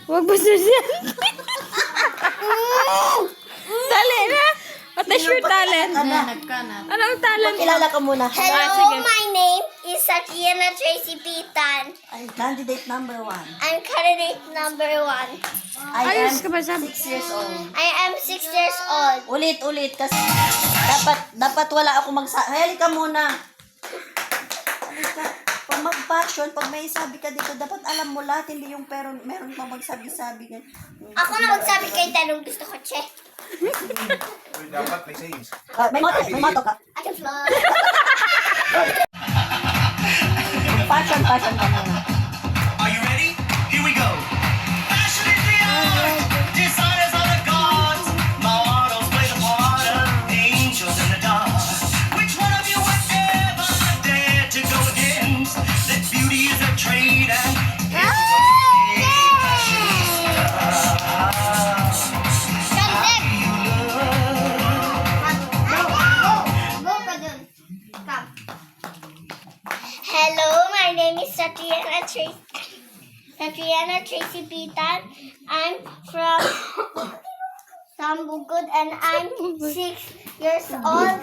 Huwag ba yan? Dali na. What is your talent? Anong talent? Kilala ka muna. sige. Hello, my name is Satiana Tracy Pitan. I'm candidate number 1. I'm candidate number 1. I am Ayos ka ba sabi? 6 years old. I am 6 years old. Ulit kasi dapat wala ako Hayali ka muna. Halika. Pag mag-fashion, pag may sabi ka dito, dapat alam mo lahat, hindi yung meron pa magsabi-sabi. Ako na magsabi kay Tanong gusto ko, che. Uy, dapat may sayings. May moto ka. I can fly. Fashion ka muna. Are you ready? Here we go. Fashion is the art. Designers are the gods. Models play the part of angels in the dark. Which one of you would ever dare to go against? That beauty is a trade and Hello, my name is Satiana Tracy Pitan. I'm from Sambugod and I'm 6 years old.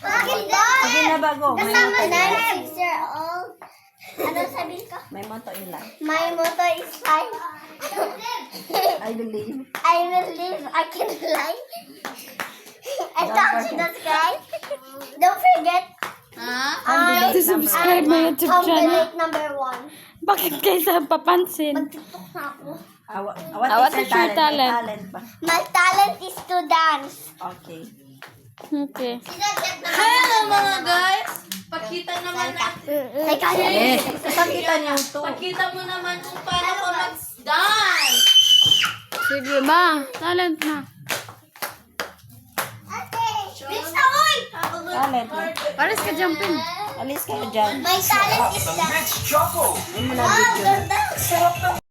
Bakit ba? Sige na bago. May Kasama moto in na life. 6 years old. Ano sabihin ko? May moto in life. My motto is I believe. I will live, I can fly. And don't subscribe. Don't forget. To subscribe my YouTube channel. Candidate number 1. Bakit kayo sa papansin? Mag-tiktok na ako. What is your talent? Talent ba? My talent is to dance. Okay. Okay. Hello mga guys! Pakita naman Yes. Saan kita niyo to? Pakita mo naman kung paano ko mag-dance! Sige ba? Talent na. Ate, bitch na, oy! Talent na. Pares ka jumping. Alis kayo dyan. My talent is dance. Let's choco. Hindi mo na Wow, video. ganda.